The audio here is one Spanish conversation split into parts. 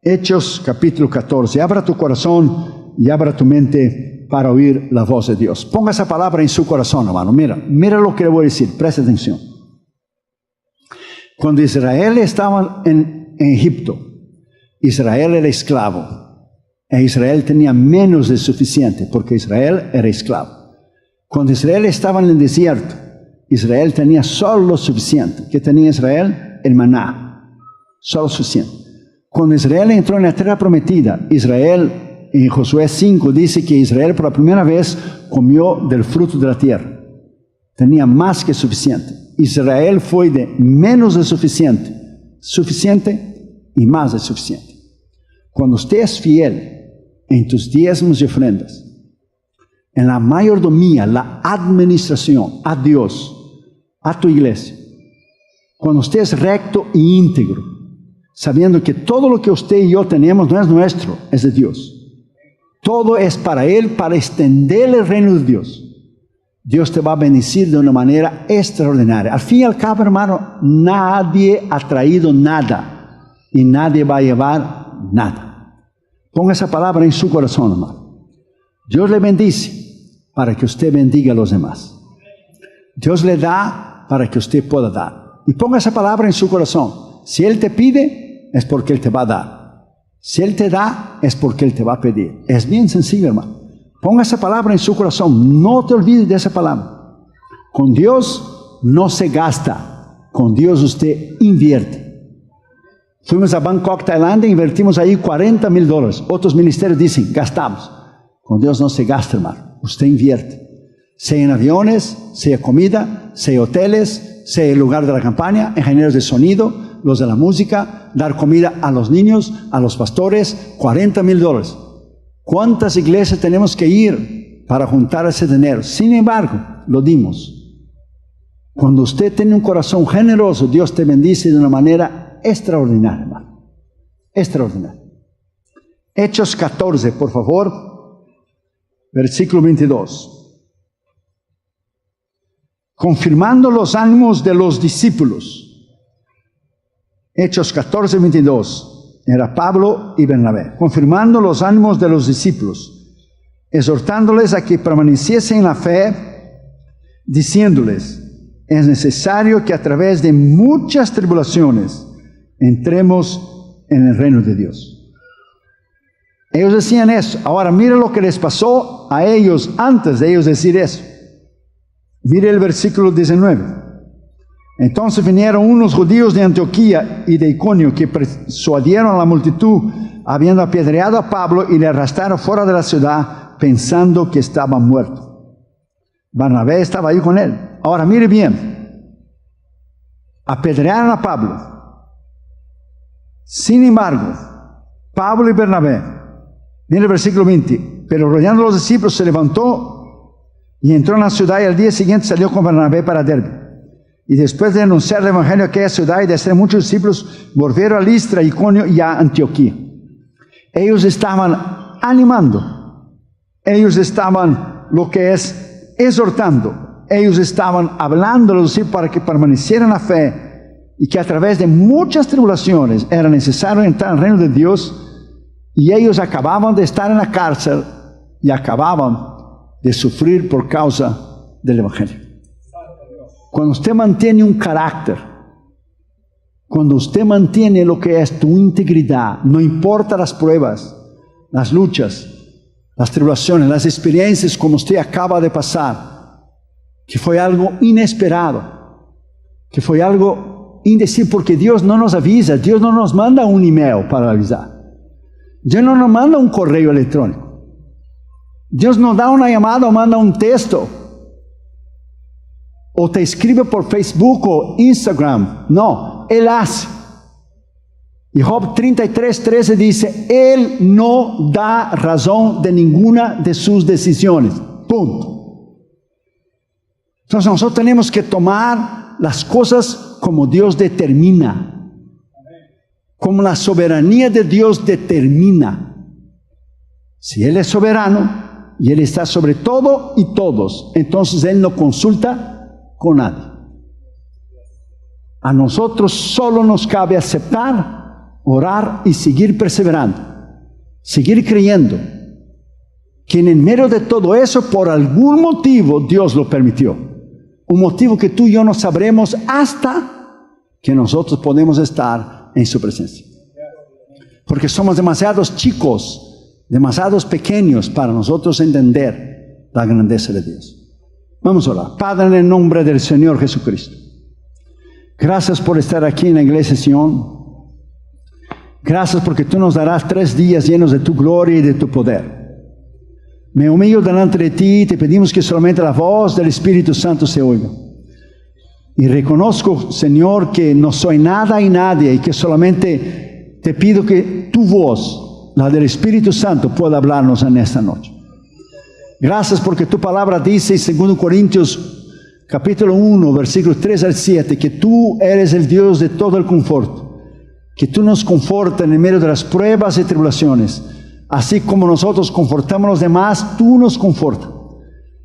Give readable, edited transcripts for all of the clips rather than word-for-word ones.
Hechos capítulo 14. Abra tu corazón y abra tu mente para oír la voz de Dios. Ponga esa palabra en su corazón, hermano. Mira lo que le voy a decir. Preste atención. Cuando Israel estaba en Egipto, Israel era esclavo. E Israel tenía menos de suficiente, porque Israel era esclavo. Cuando Israel estaba en el desierto, Israel tenía solo lo suficiente. ¿Qué tenía Israel? El maná. Solo suficiente. Cuando Israel entró en la tierra prometida, Israel, en Josué 5, dice que Israel por la primera vez comió del fruto de la tierra. Tenía más que suficiente. Israel fue de menos de suficiente, suficiente y más de suficiente. Cuando usted es fiel en tus diezmos y ofrendas, en la mayordomía, la administración a Dios, a tu iglesia, cuando usted es recto e íntegro, sabiendo que todo lo que usted y yo tenemos no es nuestro, es de Dios. Todo es para Él, para extender el reino de Dios. Dios te va a bendecir de una manera extraordinaria. Al fin y al cabo, hermano, nadie ha traído nada y nadie va a llevar nada. Ponga esa palabra en su corazón, hermano. Dios le bendice para que usted bendiga a los demás. Dios le da para que usted pueda dar. Y ponga esa palabra en su corazón. Si Él te pide, es porque Él te va a dar. Si Él te da, es porque Él te va a pedir. Es bien sencillo, hermano. Ponga esa palabra en su corazón. No te olvides de esa palabra. Con Dios no se gasta. Con Dios usted invierte. Fuimos a Bangkok, Tailandia, invertimos ahí $40,000. Otros ministerios dicen, gastamos. Con Dios no se gasta, hermano. Usted invierte. Sea en aviones, sea comida, sea hoteles, sea el lugar de la campaña, ingenieros de sonido, los de la música, dar comida a los niños, a los pastores, $40,000. ¿Cuántas iglesias tenemos que ir para juntar ese dinero? Sin embargo, lo dimos. Cuando usted tiene un corazón generoso, Dios te bendice de una manera extraordinaria, hermano. Extraordinaria. Hechos 14, por favor, versículo 22. Confirmando los ánimos de los discípulos. Hechos 14, 22. Era Pablo y Bernabé, confirmando los ánimos de los discípulos, exhortándoles a que permaneciesen en la fe, diciéndoles, es necesario que a través de muchas tribulaciones entremos en el reino de Dios. Ellos decían eso. Ahora mire lo que les pasó a ellos antes de ellos decir eso. Mire el versículo 19. Entonces vinieron unos judíos de Antioquía y de Iconio que persuadieron a la multitud, habiendo apedreado a Pablo, y le arrastraron fuera de la ciudad, pensando que estaba muerto. Bernabé estaba ahí con él. Ahora mire bien, apedrearon a Pablo. Sin embargo, Pablo y Bernabé, mire el versículo 20, pero rodeando a los discípulos se levantó y entró en la ciudad, y al día siguiente salió con Bernabé para Derbe. Y después de anunciar el evangelio a aquella ciudad y de hacer muchos discípulos, volvieron a Listra, Iconio y a Antioquía. Ellos estaban animando. Ellos estaban, lo que es, exhortando. Ellos estaban hablando a los discípulos para que permanecieran en la fe y que a través de muchas tribulaciones era necesario entrar al reino de Dios. Y ellos acababan de estar en la cárcel y acababan de sufrir por causa del evangelio. Cuando usted mantiene un carácter, cuando usted mantiene lo que es tu integridad, no importa las pruebas, las luchas, las tribulaciones, las experiencias como usted acaba de pasar, que fue algo inesperado, que fue algo indecible, porque Dios no nos avisa, Dios no nos manda un email para avisar, Dios no nos manda un correo electrónico, Dios nos da una llamada o manda un texto, o te escribe por Facebook o Instagram. No, Él hace. Y Job 33:13 dice, Él no da razón de ninguna de sus decisiones. Punto. Entonces nosotros tenemos que tomar las cosas como Dios determina. Como la soberanía de Dios determina. Si Él es soberano y Él está sobre todo y todos, entonces Él no consulta con nadie. A nosotros solo nos cabe aceptar orar y seguir perseverando, seguir creyendo que en medio de todo eso, por algún motivo, Dios lo permitió. Un motivo que tú y yo no sabremos hasta que nosotros podemos estar en su presencia. Porque somos demasiados chicos, demasiados pequeños para nosotros entender la grandeza de Dios. Vamos a orar. Padre, en el nombre del Señor Jesucristo, gracias por estar aquí en la iglesia Sion. Gracias porque tú nos darás 3 días llenos de tu gloria y de tu poder. Me humillo delante de ti y te pedimos que solamente la voz del Espíritu Santo se oiga. Y reconozco, Señor, que no soy nada y nadie y que solamente te pido que tu voz, la del Espíritu Santo, pueda hablarnos en esta noche. Gracias porque tu palabra dice en 2 Corintios capítulo 1, versículos 3 al 7, que tú eres el Dios de todo el conforto, que tú nos confortas en medio de las pruebas y tribulaciones. Así como nosotros confortamos a los demás, tú nos confortas.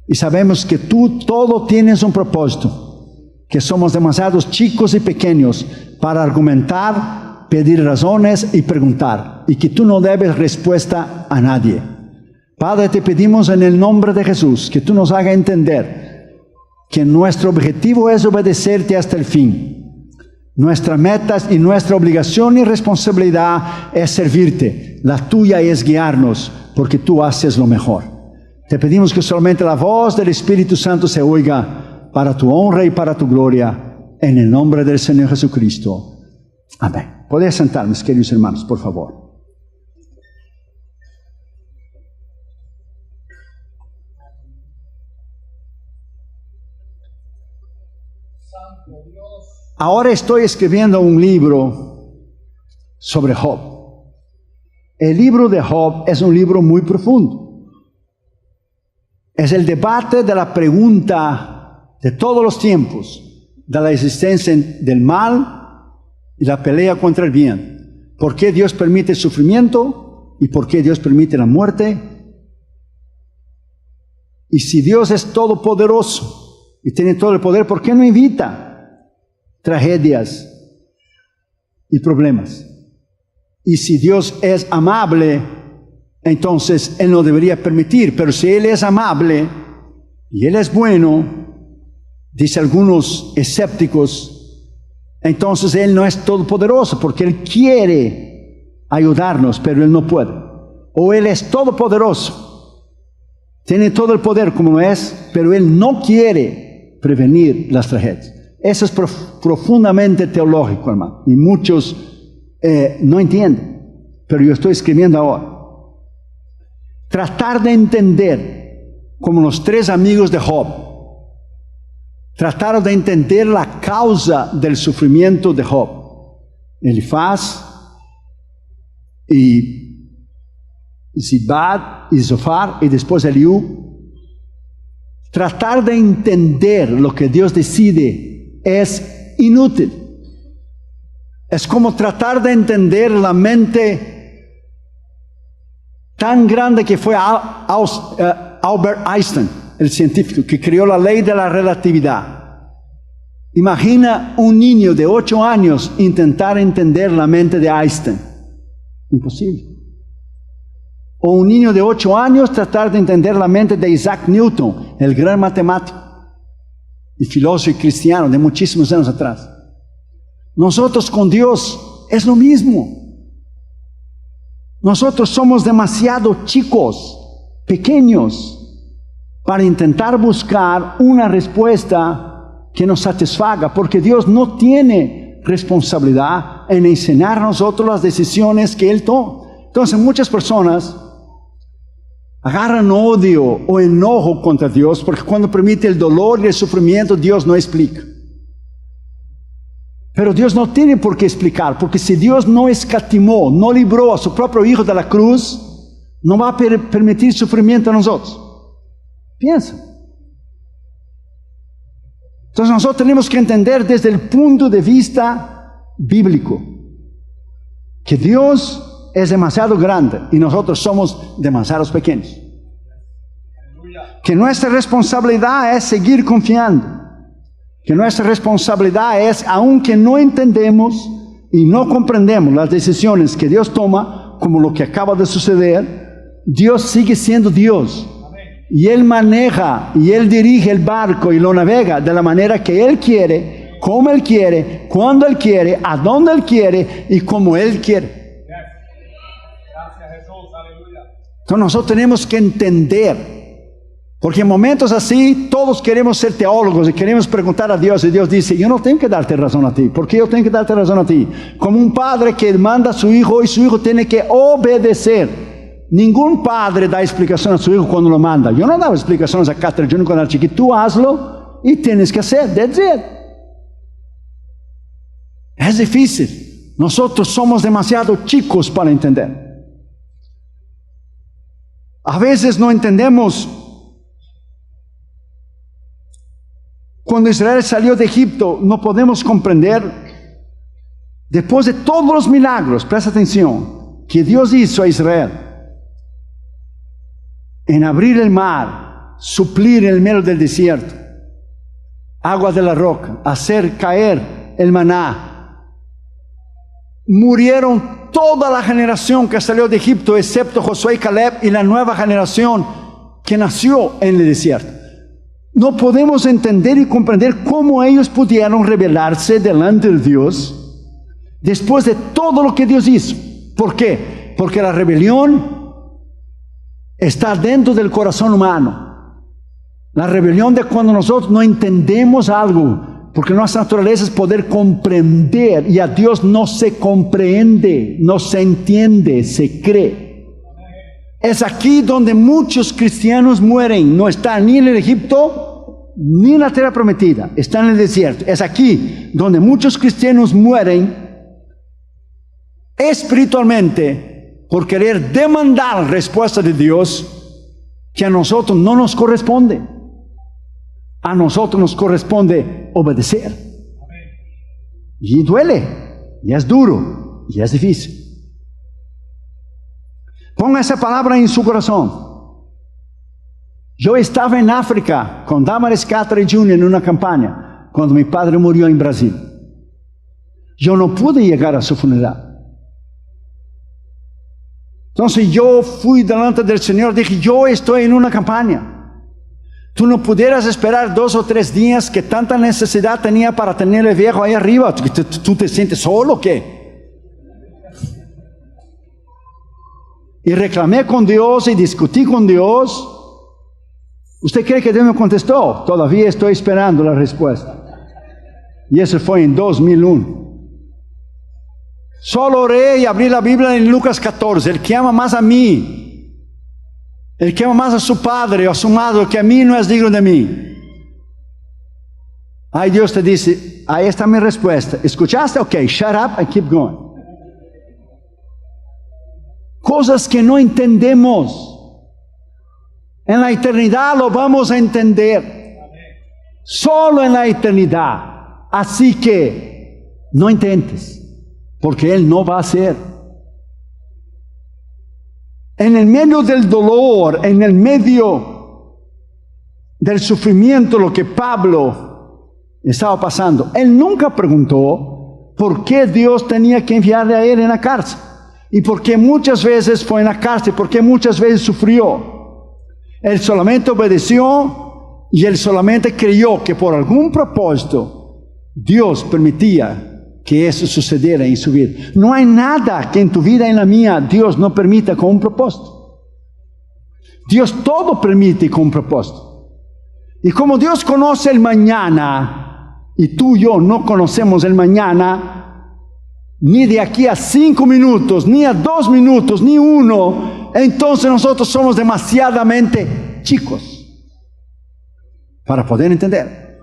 Y sabemos que tú todo tienes un propósito, que somos demasiados chicos y pequeños para argumentar, pedir razones y preguntar, y que tú no debes respuesta a nadie. Padre, te pedimos en el nombre de Jesús que tú nos hagas entender que nuestro objetivo es obedecerte hasta el fin. Nuestra meta y nuestra obligación y responsabilidad es servirte. La tuya es guiarnos, porque tú haces lo mejor. Te pedimos que solamente la voz del Espíritu Santo se oiga para tu honra y para tu gloria, en el nombre del Señor Jesucristo. Amén. Podéis sentar, mis queridos hermanos, por favor. Ahora estoy escribiendo un libro sobre Job. El libro de Job es un libro muy profundo. Es el debate de la pregunta de todos los tiempos, de la existencia del mal y la pelea contra el bien. ¿Por qué Dios permite el sufrimiento y por qué Dios permite la muerte? Y si Dios es todopoderoso y tiene todo el poder, ¿por qué no evita tragedias y problemas? Y si Dios es amable, entonces Él no debería permitir. Pero si Él es amable y Él es bueno, dice algunos escépticos, entonces Él no es todopoderoso, porque Él quiere ayudarnos, pero Él no puede. O Él es todopoderoso, tiene todo el poder como es, pero Él no quiere prevenir las tragedias. Eso es profundamente teológico, hermano, y muchos no entienden, pero yo estoy escribiendo ahora. Tratar de entender, como los 3 amigos de Job, trataron de entender la causa del sufrimiento de Job. Elifaz y Zibad y Zofar y después Eliú. Tratar de entender lo que Dios decide es inútil. Es como tratar de entender la mente tan grande que fue Albert Einstein, el científico que creó la ley de la relatividad. Imagina un niño de 8 años intentar entender la mente de Einstein. Imposible. O un niño de 8 años tratar de entender la mente de Isaac Newton, el gran matemático y filósofo cristiano de muchísimos años atrás. Nosotros con Dios es lo mismo. Nosotros somos demasiado chicos, pequeños, para intentar buscar una respuesta que nos satisfaga, porque Dios no tiene responsabilidad en enseñar a nosotros las decisiones que Él toma. Entonces muchas personas agarran odio o enojo contra Dios, porque cuando permite el dolor y el sufrimiento, Dios no explica. Pero Dios no tiene por qué explicar, porque si Dios no escatimó, no libró a su propio Hijo de la cruz, no va a permitir sufrimiento a nosotros. Piensa. Entonces nosotros tenemos que entender desde el punto de vista bíblico que Dios es demasiado grande y nosotros somos demasiado pequeños. Que nuestra responsabilidad es seguir confiando. Que nuestra responsabilidad es, aunque no entendemos, y no comprendemos las decisiones que Dios toma, como lo que acaba de suceder, Dios sigue siendo Dios. Y Él maneja, y Él dirige el barco y lo navega de la manera que Él quiere, como Él quiere, cuando Él quiere, a dónde Él quiere y como Él quiere. Gracias, Jesús. Aleluya. Entonces nosotros tenemos que entender. Porque en momentos así, todos queremos ser teólogos y queremos preguntar a Dios, y Dios dice, yo no tengo que darte razón a ti. ¿Por qué yo tengo que darte razón a ti? Como un padre que manda a su hijo y su hijo tiene que obedecer. Ningún padre da explicación a su hijo cuando lo manda. Yo no daba explicaciones a Catherine Jr. cuando era chiquito. Tú hazlo y tienes que hacer. That's it. Es difícil. Nosotros somos demasiado chicos para entender. A veces no entendemos. Cuando Israel salió de Egipto, no podemos comprender, después de todos los milagros, presta atención, que Dios hizo a Israel, en abrir el mar, suplir en el medio del desierto, agua de la roca, hacer caer el maná. Murieron toda la generación que salió de Egipto, excepto Josué y Caleb y la nueva generación que nació en el desierto. No podemos entender y comprender cómo ellos pudieron rebelarse delante de Dios después de todo lo que Dios hizo. ¿Por qué? Porque la rebelión está dentro del corazón humano. La rebelión de cuando nosotros no entendemos algo, porque nuestra naturaleza es poder comprender, y a Dios no se comprende, no se entiende, se cree. Es aquí donde muchos cristianos mueren. No están ni en el Egipto, ni en la tierra prometida. Están en el desierto. Es aquí donde muchos cristianos mueren espiritualmente por querer demandar respuesta de Dios que a nosotros no nos corresponde. A nosotros nos corresponde obedecer. Y duele, y es duro, y es difícil. Ponga esa palabra en su corazón. Yo estaba en África con Damaris Catherine Jr. en una campaña cuando mi padre murió en Brasil. Yo no pude llegar a su funeral. Entonces yo fui delante del Señor, dije, yo estoy en una campaña. Tú no pudieras esperar 2 o 3 días, que tanta necesidad tenía para tener el viejo ahí arriba. ¿Tú te sientes solo o qué? Y reclamé con Dios y discutí con Dios. ¿Usted cree que Dios me contestó? Todavía estoy esperando la respuesta. Y eso fue en 2001. Solo oré y abrí la Biblia en Lucas 14. El que ama más a mí, el que ama más a su padre o a su madre que a mí, no es digno de mí. Ahí Dios te dice, ahí está mi respuesta. ¿Escuchaste? Ok, shut up and keep going. Cosas que no entendemos. En la eternidad lo vamos a entender. Solo en la eternidad. Así que no intentes, porque Él no va a hacer. En el medio del dolor, en el medio del sufrimiento, lo que Pablo estaba pasando, él nunca preguntó por qué Dios tenía que enviarle a él en la cárcel. Y porque muchas veces fue en la cárcel, porque muchas veces sufrió. Él solamente obedeció y él solamente creyó que por algún propósito Dios permitía que eso sucediera en su vida. No hay nada que en tu vida y en la mía Dios no permita con un propósito. Dios todo permite con un propósito. Y como Dios conoce el mañana, y tú y yo no conocemos el mañana, ni de aquí a 5 minutos, ni a 2 minutos, ni 1, entonces nosotros somos demasiadamente chicos para poder entender.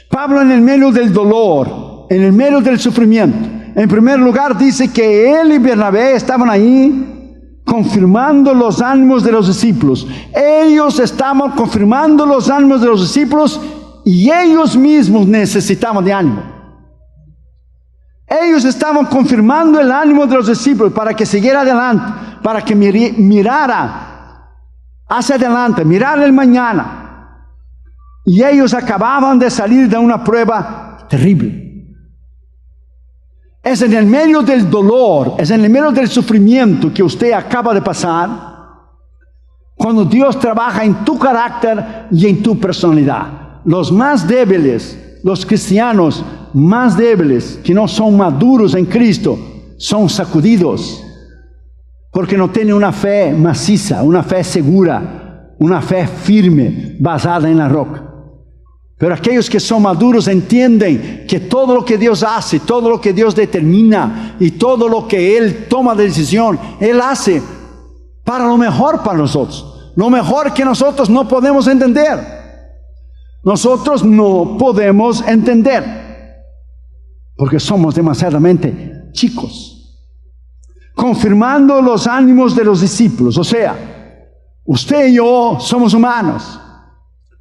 Pablo, en el medio del dolor, en el medio del sufrimiento, en primer lugar dice que él y Bernabé estaban ahí confirmando los ánimos de los discípulos. Ellos estaban confirmando los ánimos de los discípulos y ellos mismos necesitaban de ánimo. Ellos estaban confirmando el ánimo de los discípulos para que siguiera adelante, para que mirara hacia adelante, mirara el mañana. Y ellos acababan de salir de una prueba terrible. Es en el medio del dolor, es en el medio del sufrimiento que usted acaba de pasar, cuando Dios trabaja en tu carácter y en tu personalidad. Los más débiles, los cristianos más débiles, que no son maduros en Cristo, son sacudidos, porque no tienen una fe maciza, una fe segura, una fe firme, basada en la roca. Pero aquellos que son maduros entienden que todo lo que Dios hace, todo lo que Dios determina y todo lo que Él toma de decisión, Él hace para lo mejor para nosotros. Lo mejor que nosotros no podemos entender. Nosotros no podemos entender porque somos demasiadamente chicos. Confirmando los ánimos de los discípulos. O sea, usted y yo somos humanos.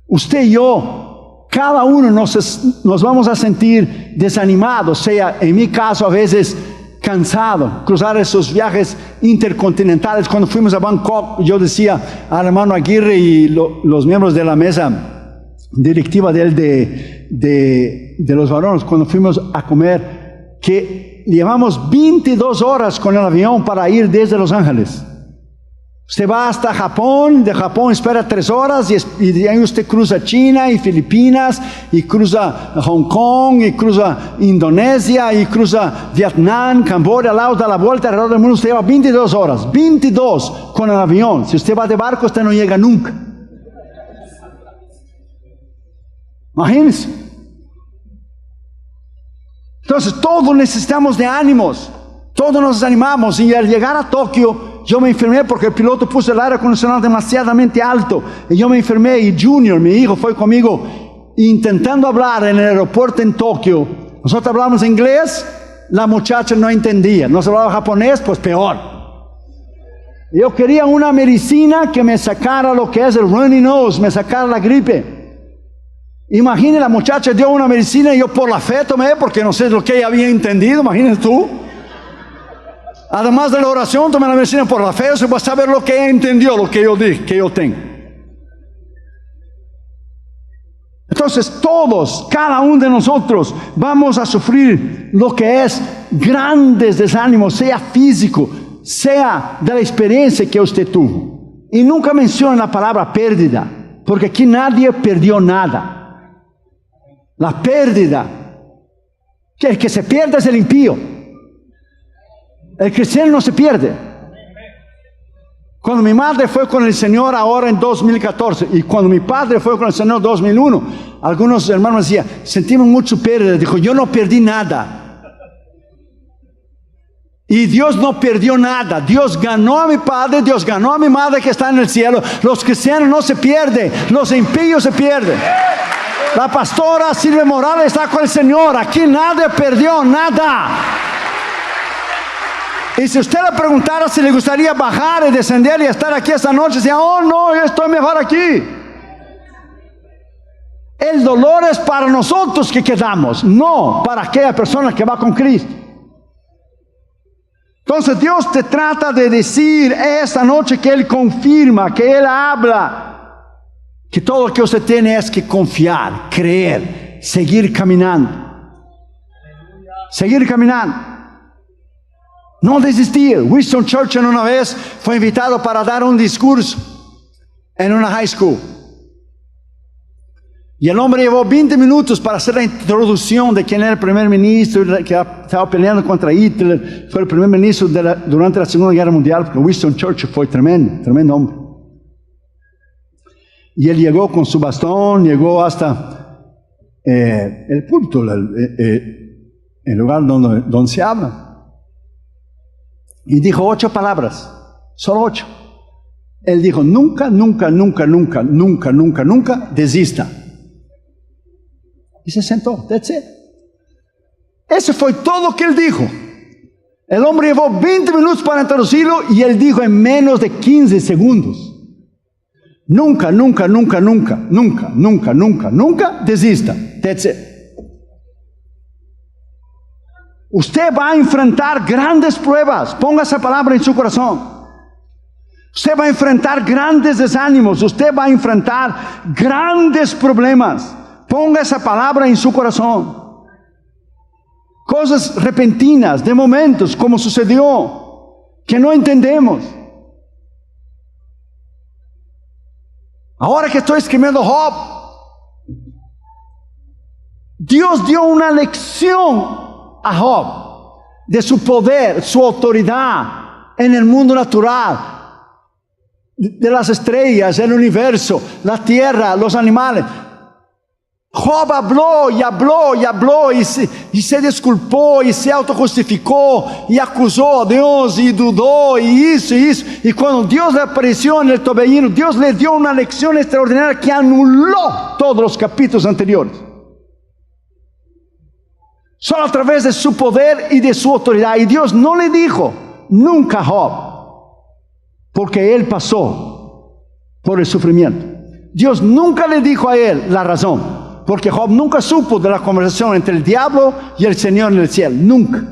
Usted y yo, cada uno nos vamos a sentir desanimados, sea en mi caso a veces cansado, cruzar esos viajes intercontinentales. Cuando fuimos a Bangkok, yo decía al hermano Aguirre y los miembros de la mesa directiva de los varones, cuando fuimos a comer, que llevamos 22 horas con el avión para ir desde Los Ángeles. Usted va hasta Japón, de Japón espera 3 horas y de ahí usted cruza China y Filipinas y cruza Hong Kong y cruza Indonesia y cruza Vietnam, Camboya, al lado, da la vuelta alrededor del mundo. Usted lleva 22 horas, 22 con el avión. Si usted va de barco, usted no llega nunca. Imagínense. Entonces todos necesitamos de ánimos, todos nos desanimamos, y al llegar a Tokio yo me enfermé porque el piloto puso el aire acondicionado demasiadamente alto y yo me enfermé, y Junior, mi hijo, fue conmigo intentando hablar en el aeropuerto en Tokio. Nosotros hablamos inglés, la muchacha no entendía. Nos hablaba japonés, pues peor. Yo quería una medicina que me sacara lo que es el runny nose, me sacara la gripe. Imagine, la muchacha dio una medicina y yo por la fe tomé, porque no sé lo que ella había entendido. Imagínate tú. Además de la oración, tomé la medicina por la fe. O sea, voy a saber lo que ella entendió, lo que yo dije, que yo tengo. Entonces todos, cada uno de nosotros, vamos a sufrir lo que es grandes desánimos, sea físico, sea de la experiencia que usted tuvo. Y nunca mencionan la palabra pérdida, porque aquí nadie perdió nada. La pérdida, que el que se pierde es el impío. El cristiano no se pierde. Cuando mi madre fue con el Señor ahora en 2014, y cuando mi padre fue con el Señor en 2001, algunos hermanos decían, sentimos mucho pérdida. Dijo, yo no perdí nada. Y Dios no perdió nada. Dios ganó a mi padre, Dios ganó a mi madre que está en el cielo. Los cristianos no se pierden, los impíos se pierden. La pastora Silvia Morales está con el Señor. Aquí nadie perdió nada. Y si usted le preguntara si le gustaría bajar y descender y estar aquí esta noche, decía, oh no, yo estoy mejor aquí. El dolor es para nosotros que quedamos, no para aquella persona que va con Cristo. Entonces Dios te trata de decir esta noche que Él confirma, que Él habla, que todo lo que usted tiene es que confiar, creer, seguir caminando. Seguir caminando. No desistir. Winston Churchill una vez fue invitado para dar un discurso en una high school. Y el hombre llevó 20 minutos para hacer la introducción de quién era el primer ministro, que estaba peleando contra Hitler. Fue el primer ministro durante la Segunda Guerra Mundial, porque Winston Churchill fue tremendo hombre. Y él llegó con su bastón, llegó hasta el púlpito, el lugar donde se habla. Y dijo 8 palabras, solo 8. Él dijo, nunca, nunca, nunca, nunca, nunca, nunca, nunca desista. Y se sentó, that's it. Eso fue todo lo que él dijo. El hombre llevó 20 minutos para introducirlo y él dijo en menos de 15 segundos. Nunca, nunca, nunca, nunca, nunca, nunca, nunca, nunca desista, that's it. Usted va a enfrentar grandes pruebas. Ponga esa palabra en su corazón. Usted va a enfrentar grandes desánimos. Usted va a enfrentar grandes problemas. Ponga esa palabra en su corazón. Cosas repentinas, de momentos, como sucedió, que no entendemos. Ahora que estoy escribiendo Job, Dios dio una lección a Job de su poder, su autoridad en el mundo natural, de las estrellas, el universo, la tierra, los animales. Job habló y habló y habló y se disculpó y se autojustificó y acusó a Dios y dudó y hizo y hizo. Y cuando Dios le apareció en el torbellino, Dios le dio una lección extraordinaria que anuló todos los capítulos anteriores. Solo a través de su poder y de su autoridad. Y Dios no le dijo nunca a Job, porque él pasó por el sufrimiento. Dios nunca le dijo a él la razón, porque Job nunca supo de la conversación entre el diablo y el Señor en el cielo, nunca.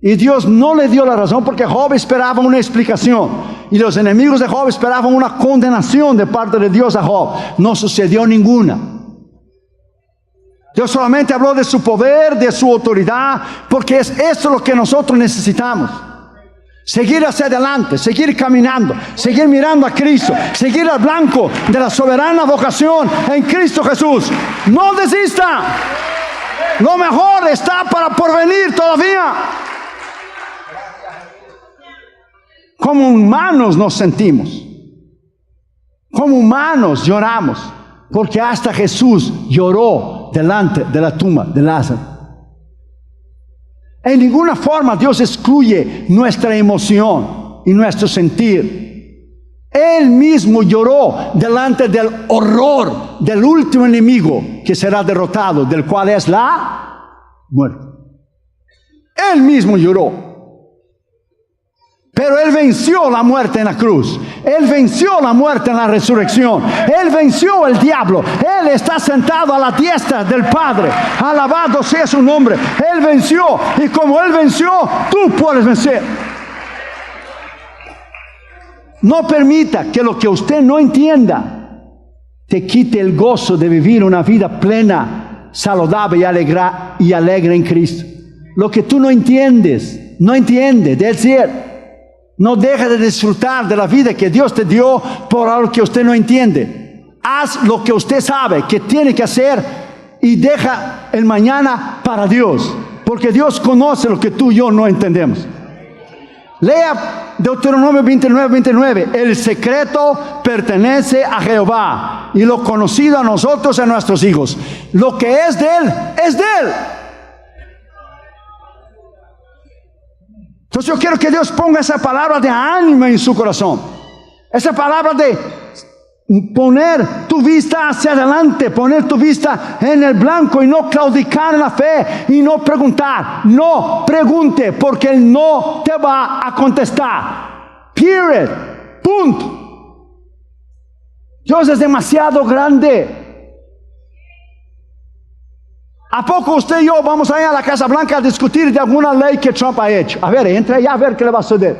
Y Dios no le dio la razón porque Job esperaba una explicación. Y los enemigos de Job esperaban una condenación de parte de Dios a Job. No sucedió ninguna. Dios solamente habló de su poder, de su autoridad, porque es esto lo que nosotros necesitamos. Seguir hacia adelante, seguir caminando, seguir mirando a Cristo, seguir al blanco de la soberana vocación en Cristo Jesús. No desista. Lo mejor está para porvenir todavía. Como humanos nos sentimos. Como humanos lloramos. Porque hasta Jesús lloró delante de la tumba de Lázaro. En ninguna forma Dios excluye nuestra emoción y nuestro sentir. Él mismo lloró delante del horror del último enemigo que será derrotado, del cual es la muerte. Él mismo lloró. Pero Él venció la muerte en la cruz. Él venció la muerte en la resurrección. Él venció el diablo. Él está sentado a la diestra del Padre. Alabado sea su nombre. Él venció. Y como Él venció, tú puedes vencer. No permita que lo que usted no entienda te quite el gozo de vivir una vida plena, saludable y alegre en Cristo. Lo que tú no entiendes, that's it. No deja de disfrutar de la vida que Dios te dio por algo que usted no entiende. Haz lo que usted sabe que tiene que hacer y deja el mañana para Dios. Porque Dios conoce lo que tú y yo no entendemos. Lea Deuteronomio 29:29. El secreto pertenece a Jehová y lo conocido a nosotros y a nuestros hijos. Lo que es de Él, es de Él. Entonces yo quiero que Dios ponga esa palabra de ánimo en su corazón. Esa palabra de poner tu vista hacia adelante, poner tu vista en el blanco y no claudicar en la fe y no preguntar. No pregunte porque Él no te va a contestar. Period. Punto. Dios es demasiado grande. ¿A poco usted y yo vamos a ir a la Casa Blanca a discutir de alguna ley que Trump ha hecho? A ver, entre allá a ver qué le va a suceder.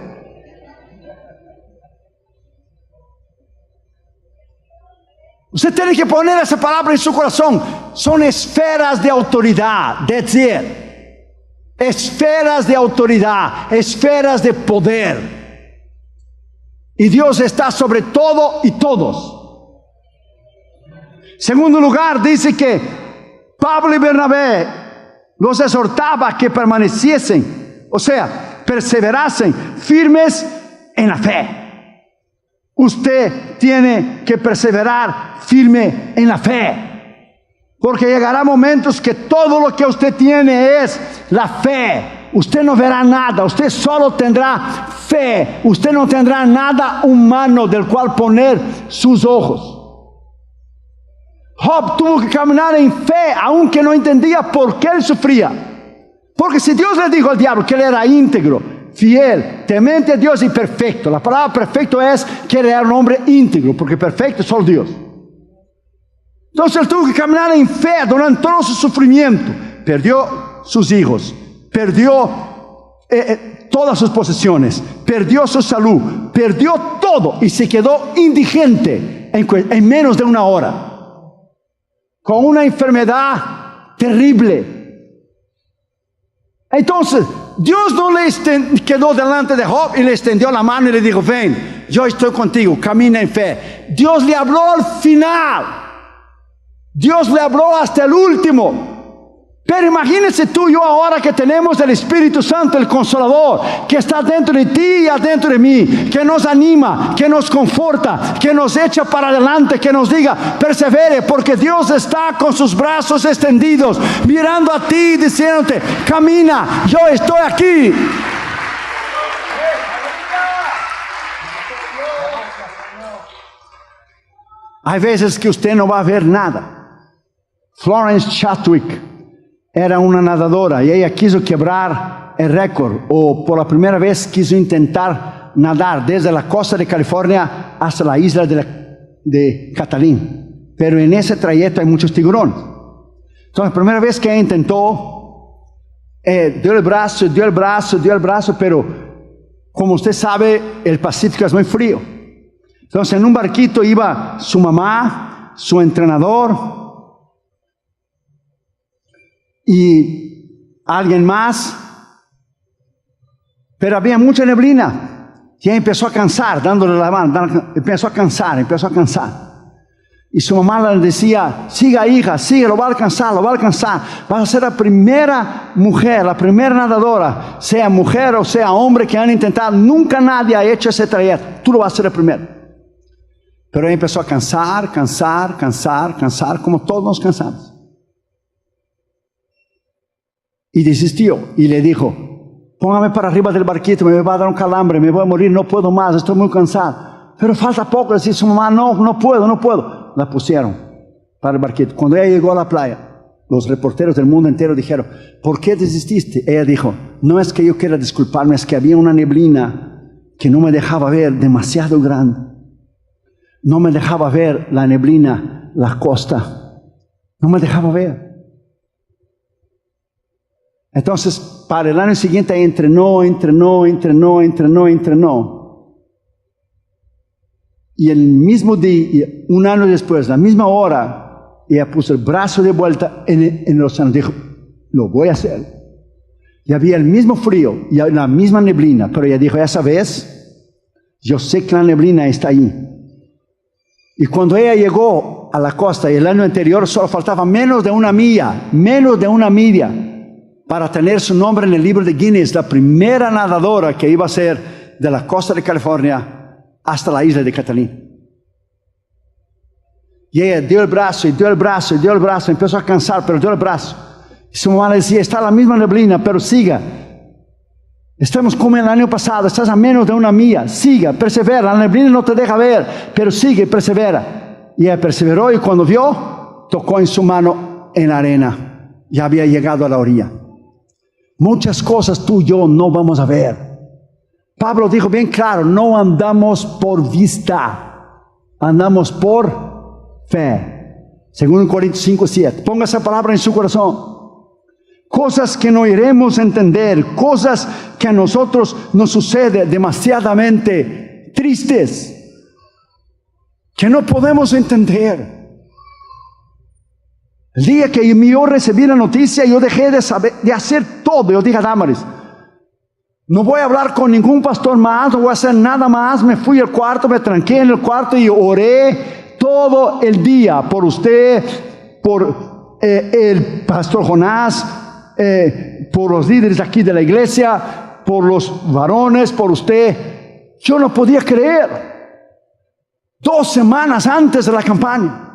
Usted tiene que poner esa palabra en su corazón. Son esferas de autoridad. That's it. Esferas de autoridad. Esferas de poder. Y Dios está sobre todo y todos. Segundo lugar, dice que Pablo y Bernabé los exhortaba que permaneciesen, o sea, perseverasen firmes en la fe. Usted tiene que perseverar firme en la fe, porque llegará momentos que todo lo que usted tiene es la fe. Usted no verá nada, usted solo tendrá fe, usted no tendrá nada humano del cual poner sus ojos. Job tuvo que caminar en fe, aunque no entendía por qué él sufría. Porque si Dios le dijo al diablo que él era íntegro, fiel, temente a Dios y perfecto. La palabra perfecto es que él era un hombre íntegro, porque perfecto es solo Dios. Entonces él tuvo que caminar en fe durante todo su sufrimiento. Perdió sus hijos, perdió todas sus posesiones, perdió su salud, perdió todo y se quedó indigente en menos de una hora. Con una enfermedad terrible. Entonces, Dios no le quedó delante de Job y le extendió la mano y le dijo, ven, yo estoy contigo, camina en fe. Dios le habló al final. Dios le habló hasta el último. Pero imagínense tú y yo ahora que tenemos el Espíritu Santo, el Consolador, que está dentro de ti y adentro de mí, que nos anima, que nos conforta, que nos echa para adelante, que nos diga, persevere, porque Dios está con sus brazos extendidos, mirando a ti y diciéndote, camina, yo estoy aquí. Hay veces que usted no va a ver nada. Florence Chadwick era una nadadora y ella quiso quebrar el récord, o por la primera vez quiso intentar nadar desde la costa de California hasta la isla de Catalín. Pero en ese trayecto hay muchos tiburones. Entonces la primera vez que ella intentó, dio el brazo, pero como usted sabe, el Pacífico es muy frío. Entonces en un barquito iba su mamá, su entrenador y alguien más, pero había mucha neblina y ella empezó a cansar, dándole la mano, empezó a cansar. Y su mamá le decía, siga hija, sigue, lo va a alcanzar, vas a ser la primera mujer, la primera nadadora, sea mujer o sea hombre que han intentado, nunca nadie ha hecho ese trayecto, tú lo vas a ser el primero. Pero ella empezó a cansar, como todos nos cansamos. Y desistió y le dijo, póngame para arriba del barquito, me va a dar un calambre, me voy a morir, no puedo más, estoy muy cansado. Pero falta poco, decía su mamá, no puedo. La pusieron para el barquito. Cuando ella llegó a la playa, los reporteros del mundo entero dijeron, ¿por qué desististe? Ella dijo, no es que yo quiera disculparme, es que había una neblina que no me dejaba ver, demasiado grande. No me dejaba ver la neblina, la costa. No me dejaba ver. Entonces, para el año siguiente entrenó. Y el mismo día, un año después, la misma hora, ella puso el brazo de vuelta en el océano. Dijo, lo voy a hacer. Y había el mismo frío y la misma neblina, pero ella dijo, esa vez, yo sé que la neblina está ahí. Y cuando ella llegó a la costa, y el año anterior solo faltaba menos de una milla, para tener su nombre en el libro de Guinness, la primera nadadora que iba a ser de la costa de California hasta la isla de Catalín. Y ella dio el brazo, empezó a cansar, pero dio el brazo. Y su mamá le decía, está la misma neblina, pero siga. Estamos como el año pasado, estás a menos de una milla, siga, persevera, la neblina no te deja ver, pero sigue, persevera. Y ella perseveró y cuando vio, tocó en su mano en la arena. Ya había llegado a la orilla. Muchas cosas tú y yo no vamos a ver. Pablo dijo bien claro, no andamos por vista, andamos por fe. Según Corintios 5:7. Ponga esa palabra en su corazón. Cosas que no iremos a entender, cosas que a nosotros nos sucede demasiadamente tristes, que no podemos entender. El día que yo recibí la noticia, yo dejé de hacer todo. Yo dije a Damaris, no voy a hablar con ningún pastor más, no voy a hacer nada más. Me fui al cuarto, me tranqué en el cuarto y oré todo el día por usted, por el pastor Jonás, por los líderes aquí de la iglesia, por los varones, por usted. Yo no podía creer. 2 semanas antes de la campaña.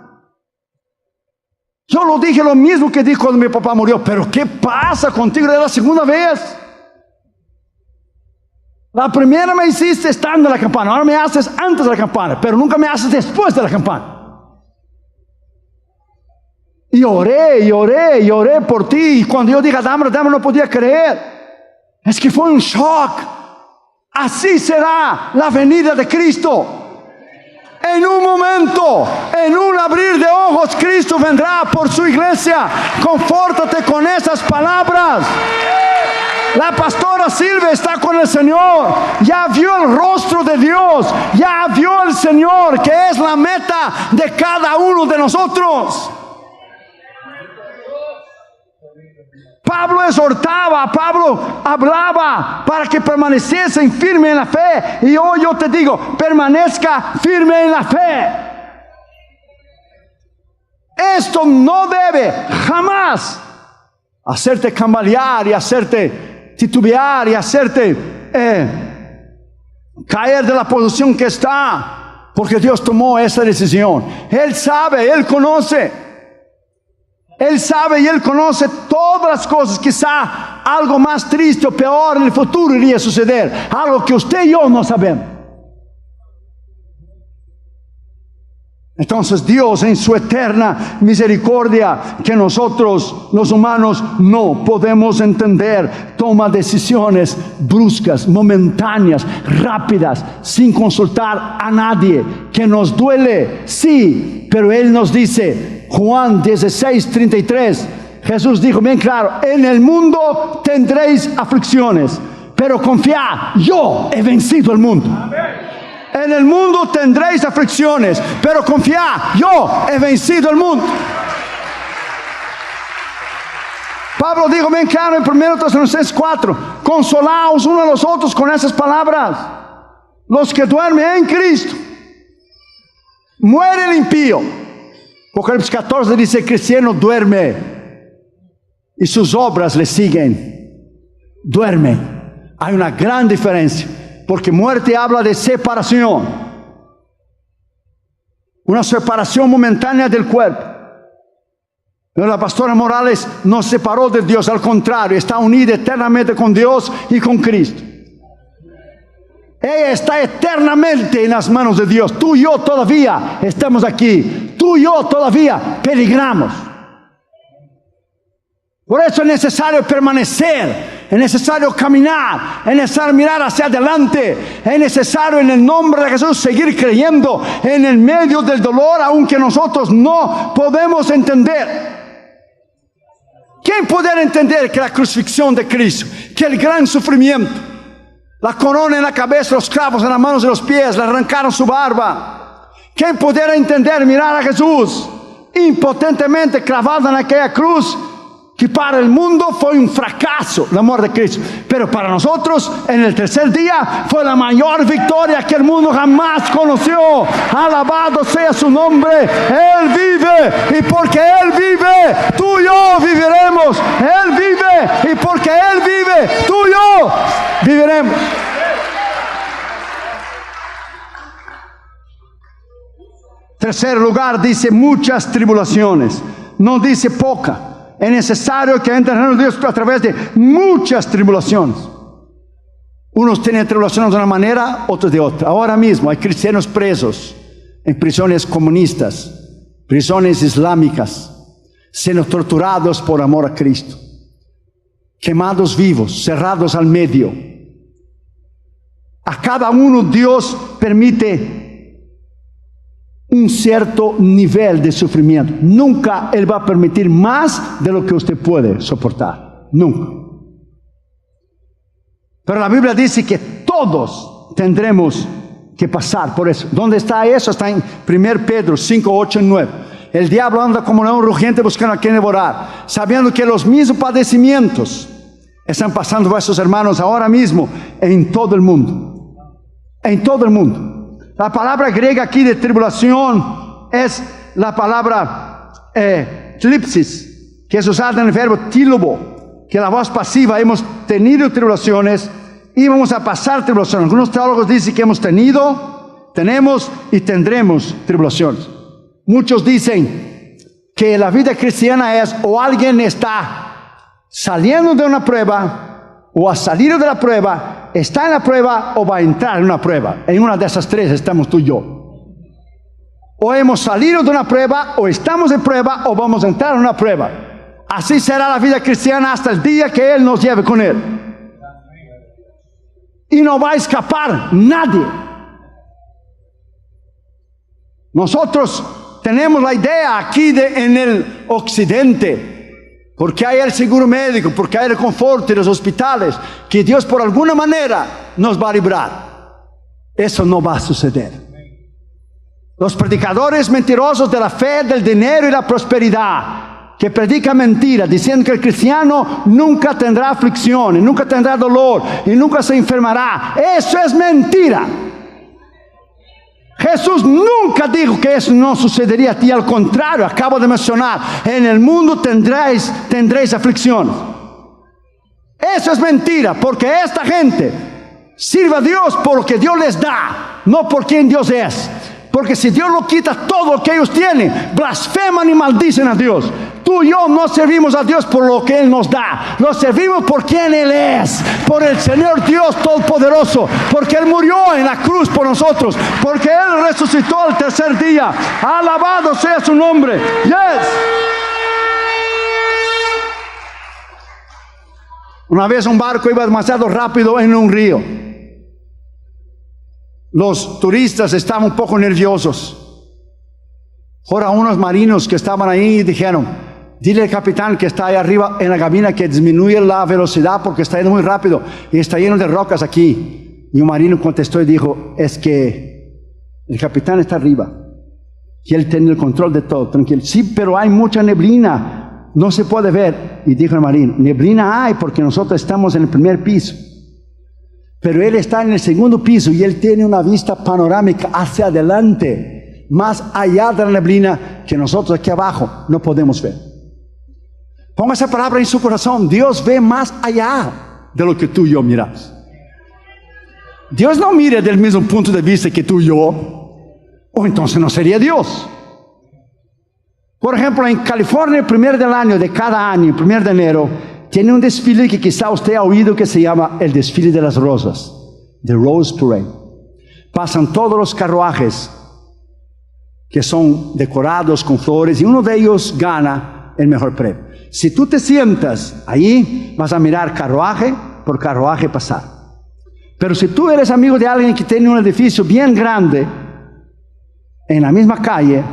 Yo lo dije lo mismo que dije cuando mi papá murió. Pero ¿qué pasa contigo? Era la segunda vez. La primera me hiciste estando en la campana. Ahora me haces antes de la campana. Pero nunca me haces después de la campana. Y oré por ti. Y cuando yo dije a Dama no podía creer. Es que fue un shock. Así será la venida de Cristo. En un momento, en un abrir de ojos, Cristo vendrá por su iglesia. Confórtate con esas palabras. La pastora Silvia está con el Señor. Ya vio el rostro de Dios. Ya vio el Señor, que es la meta de cada uno de nosotros. Pablo exhortaba, Pablo hablaba para que permaneciesen firmes en la fe. Y hoy yo te digo, permanezca firme en la fe. Esto no debe jamás hacerte cambalear y hacerte titubear y hacerte caer de la posición que está, porque Dios tomó esa decisión. Él sabe, Él conoce. Él sabe y Él conoce todas las cosas. Quizá algo más triste o peor en el futuro iría a suceder, algo que usted y yo no sabemos. Entonces Dios, en su eterna misericordia, que nosotros los humanos no podemos entender, toma decisiones bruscas, momentáneas, rápidas, sin consultar a nadie. Que nos duele, sí, pero Él nos dice, Juan 16:33, Jesús dijo bien claro: en el mundo tendréis aflicciones, pero confiad, yo he vencido el mundo. En el mundo tendréis aflicciones, pero confiad, yo he vencido el mundo. Pablo dijo bien claro en 1 Tesalonicenses 4, consolaos unos a los otros con esas palabras. Los que duermen en Cristo, muere el impío. Apocalipsis 14 dice: el cristiano duerme y sus obras le siguen. Duerme. Hay una gran diferencia, porque muerte habla de separación, una separación momentánea del cuerpo. Pero la pastora Morales nos separó de Dios, al contrario, está unida eternamente con Dios y con Cristo. Ella está eternamente en las manos de Dios. Tú y yo todavía estamos aquí. Tú y yo todavía peligramos. Por eso es necesario permanecer, es necesario caminar, es necesario mirar hacia adelante, es necesario en el nombre de Jesús seguir creyendo en el medio del dolor, aunque nosotros no podemos entender. ¿Quién puede entender que la crucifixión de Cristo, que el gran sufrimiento, la corona en la cabeza, los clavos en las manos y los pies, le arrancaron su barba? ¿Quién pudiera entender, mirar a Jesús impotentemente clavado en aquella cruz, que para el mundo fue un fracaso la muerte de Cristo, pero para nosotros en el tercer día fue la mayor victoria que el mundo jamás conoció? Alabado sea su nombre. Él vive, y porque Él vive, tú y yo viviremos. Él vive, y porque Él vive, tú y yo viviremos. Tercer lugar, dice muchas tribulaciones, no dice poca. Es necesario que entren en Dios a través de muchas tribulaciones. Unos tienen tribulaciones de una manera, otros de otra. Ahora mismo hay cristianos presos en prisiones comunistas, prisiones islámicas, siendo torturados por amor a Cristo, quemados vivos, cerrados al medio. A cada uno Dios permite un cierto nivel de sufrimiento. Nunca Él va a permitir más de lo que usted puede soportar. Nunca. Pero la Biblia dice que todos tendremos que pasar por eso. ¿Dónde está eso? Está en 1 Pedro 5, 8 y 9. El diablo anda como león rugiente buscando a quien devorar, sabiendo que los mismos padecimientos están pasando vuestros hermanos ahora mismo en todo el mundo. En todo el mundo. La palabra griega aquí de tribulación es la palabra tlipsis, que es usada en el verbo tílobo, que es la voz pasiva. Hemos tenido tribulaciones y vamos a pasar tribulaciones. Algunos teólogos dicen que hemos tenido, tenemos y tendremos tribulaciones. Muchos dicen que la vida cristiana es o alguien está saliendo de una prueba, o ha salido de la prueba, está en la prueba o va a entrar en una prueba. En una de esas tres estamos tú y yo. O hemos salido de una prueba, o estamos en prueba, o vamos a entrar en una prueba. Así será la vida cristiana hasta el día que Él nos lleve con Él. Y no va a escapar nadie. Nosotros tenemos la idea aquí en el occidente, porque hay el seguro médico, porque hay el confort de los hospitales, que Dios por alguna manera nos va a librar. Eso no va a suceder. Los predicadores mentirosos de la fe, del dinero y la prosperidad que predica mentira, diciendo que el cristiano nunca tendrá aflicciones, nunca tendrá dolor y nunca se enfermará. Eso es mentira. Jesús nunca dijo que eso no sucedería a ti. Al contrario, acabo de mencionar, en el mundo tendréis aflicciones. Eso es mentira, porque esta gente sirve a Dios por lo que Dios les da, no por quien Dios es. Porque si Dios lo quita todo lo que ellos tienen, blasfeman y maldicen a Dios. Tú y yo no servimos a Dios por lo que Él nos da. Lo servimos por quien Él es. Por el Señor Dios Todopoderoso. Porque Él murió en la cruz por nosotros. Porque Él resucitó al tercer día. Alabado sea su nombre. Yes. Una vez un barco iba demasiado rápido en un río. Los turistas estaban un poco nerviosos. Ahora unos marinos que estaban ahí dijeron: dile al capitán que está ahí arriba en la cabina que disminuye la velocidad porque está yendo muy rápido y está lleno de rocas aquí. Y un marino contestó y dijo: es que el capitán está arriba y él tiene el control de todo, tranquilo. Sí, pero hay mucha neblina, no se puede ver. Y dijo el marino: neblina hay porque nosotros estamos en el primer piso. Pero él está en el segundo piso y él tiene una vista panorámica hacia adelante, más allá de la neblina que nosotros aquí abajo no podemos ver. Ponga esa palabra en su corazón. Dios ve más allá de lo que tú y yo miramos. Dios no mira del mismo punto de vista que tú y yo, o entonces no sería Dios. Por ejemplo, en California, el 1 del año de cada año, el 1 de enero, tiene un desfile que quizá usted ha oído que se llama el desfile de las rosas, The Rose Parade. Pasan todos los carruajes que son decorados con flores y uno de ellos gana el mejor premio. Si tú te sientas ahí, vas a mirar carruaje por carruaje pasar. Pero si tú eres amigo de alguien que tiene un edificio bien grande en la misma calle,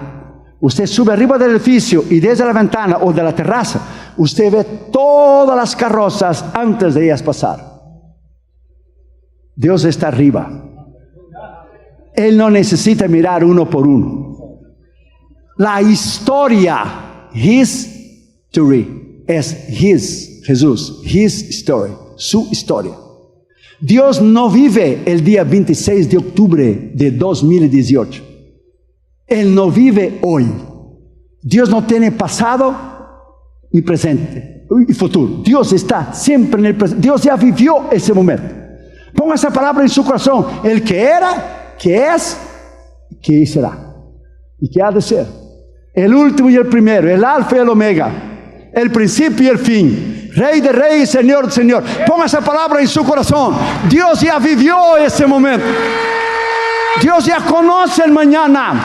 usted sube arriba del edificio y desde la ventana o de la terraza, usted ve todas las carrozas antes de ellas pasar. Dios está arriba. Él no necesita mirar uno por uno. La historia, His story, es Jesús, His story, su historia. Dios no vive el día 26 de octubre de 2018. Él no vive hoy. Dios no tiene pasado y presente y futuro. Dios está siempre en el presente. Dios ya vivió ese momento. Ponga esa palabra en su corazón. El que era, que es, que será y que ha de ser. El último y el primero, el alfa y el omega, el principio y el fin, Rey de reyes, Señor de señor. Ponga esa palabra en su corazón. Dios ya vivió ese momento. Dios ya conoce el mañana.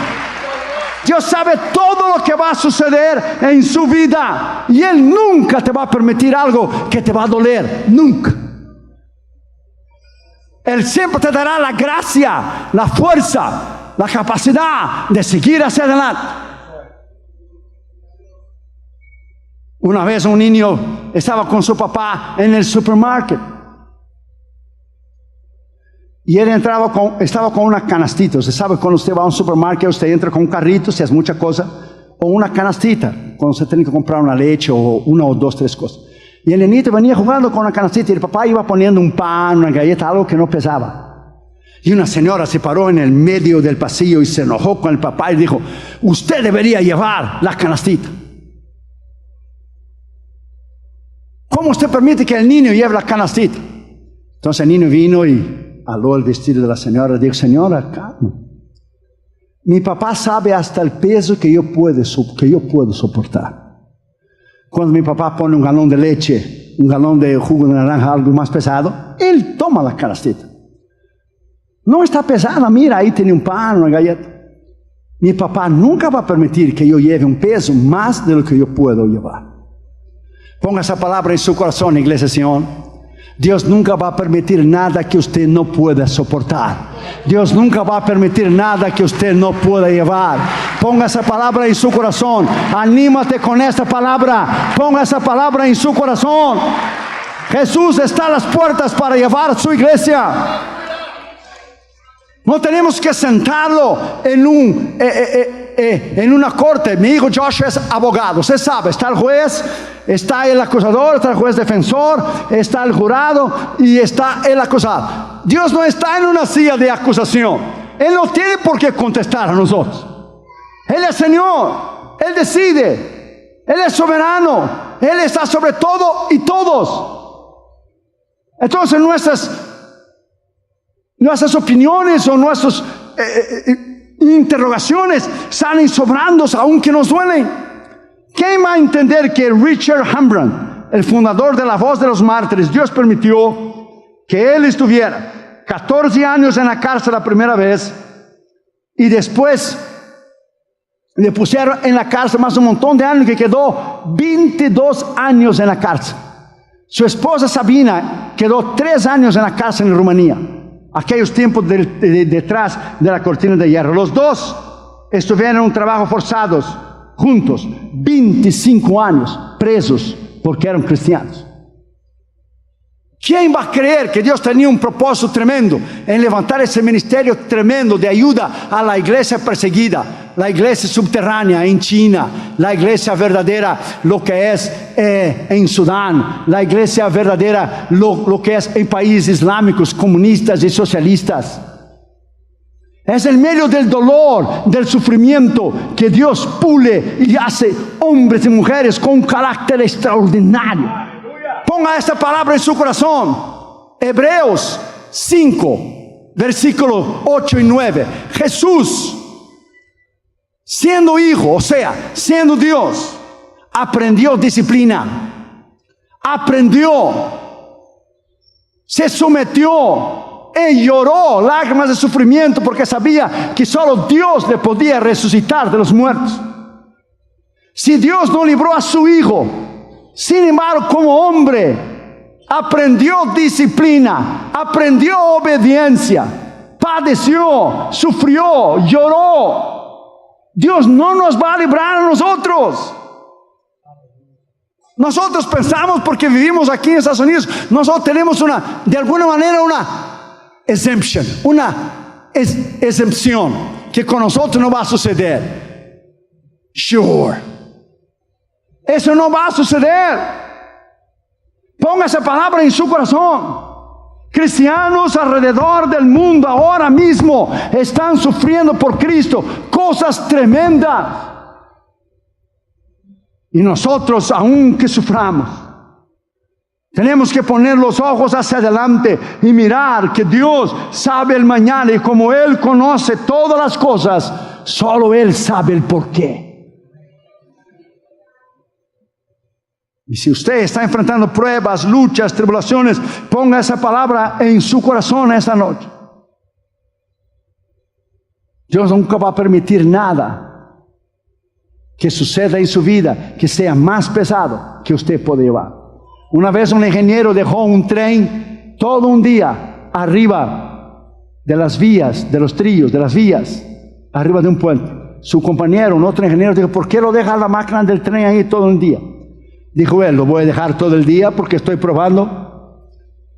Dios sabe todo lo que va a suceder en su vida. Y Él nunca te va a permitir algo que te va a doler. Nunca. Él siempre te dará la gracia, la fuerza, la capacidad de seguir hacia adelante. Una vez un niño estaba con su papá en el supermercado. Y él estaba con una canastita. Usted sabe, cuando usted va a un supermercado, usted entra con un carrito, si hace mucha cosa, o una canastita, cuando usted tiene que comprar una leche o una o dos, tres cosas. Y el niñito venía jugando con una canastita y el papá iba poniendo un pan, una galleta, algo que no pesaba. Y una señora se paró en el medio del pasillo y se enojó con el papá y dijo: usted debería llevar la canastita. ¿Cómo usted permite que el niño lleve la canastita? Entonces el niño vino y aló el vestido de la señora y dijo: señora, calma. Mi papá sabe hasta el peso que yo puedo soportar. Cuando mi papá pone un galón de leche, un galón de jugo de naranja, algo más pesado, él toma la canastita. No está pesada, mira, ahí tiene un pan, una galleta. Mi papá nunca va a permitir que yo lleve un peso más de lo que yo puedo llevar. Ponga esa palabra en su corazón, Iglesia Sion. Dios nunca va a permitir nada que usted no pueda soportar. Dios nunca va a permitir nada que usted no pueda llevar. Ponga esa palabra en su corazón. Anímate con esta palabra. Ponga esa palabra en su corazón. Jesús está a las puertas para llevar a su iglesia. No tenemos que sentarlo en en una corte, mi hijo Joshua es abogado, usted sabe, está el juez, está el acusador, está el juez defensor, está el jurado y está el acusado. Dios no está en una silla de acusación. Él no tiene por qué contestar a nosotros. Él es Señor, Él decide, Él es soberano, Él está sobre todo y todos. Entonces nuestras opiniones o nuestras interrogaciones salen sobrándose aunque nos duelen. ¿Quién va a entender que Richard Hambrand, el fundador de La Voz de los Mártires, Dios permitió que él estuviera 14 años en la cárcel la primera vez y después le pusieron en la cárcel más un montón de años, que quedó 22 años en la cárcel? Su esposa Sabina quedó 3 años en la cárcel en Rumanía, aquellos tiempos detrás de la cortina de hierro. Los dos estuvieron en un trabajo forzados juntos, 25 años presos porque eran cristianos. ¿Quién va a creer que Dios tenía un propósito tremendo en levantar ese ministerio tremendo de ayuda a la iglesia perseguida, la iglesia subterránea en China, la iglesia verdadera, lo que es en Sudán, la iglesia verdadera, lo que es en países islámicos, comunistas y socialistas? Es en medio del dolor, del sufrimiento, que Dios pule y hace hombres y mujeres con un carácter extraordinario. Ponga esta palabra en su corazón. Hebreos 5, versículos 8 y 9. Jesús, siendo hijo, o sea, siendo Dios, aprendió disciplina, aprendió, se sometió y lloró lágrimas de sufrimiento porque sabía que solo Dios le podía resucitar de los muertos. Si Dios no libró a su hijo, sin embargo, como hombre, aprendió disciplina, aprendió obediencia, padeció, sufrió, lloró. Dios no nos va a librar a nosotros. Nosotros pensamos, porque vivimos aquí en Estados Unidos, nosotros tenemos de alguna manera una exemption, una exención, que con nosotros no va a suceder. Sure. Eso no va a suceder. Ponga esa palabra en su corazón. Cristianos alrededor del mundo ahora mismo están sufriendo por Cristo cosas tremendas. Y nosotros, aunque suframos, tenemos que poner los ojos hacia adelante y mirar que Dios sabe el mañana, y como Él conoce todas las cosas, solo Él sabe el porqué. Y si usted está enfrentando pruebas, luchas, tribulaciones, ponga esa palabra en su corazón esta noche. Dios nunca va a permitir nada que suceda en su vida que sea más pesado que usted puede llevar. Una vez un ingeniero dejó un tren todo un día arriba de las vías, de los trillos, de las vías, arriba de un puente. Su compañero, un otro ingeniero, dijo: ¿por qué lo deja la máquina del tren ahí todo un día? Dijo él: lo voy a dejar todo el día porque estoy probando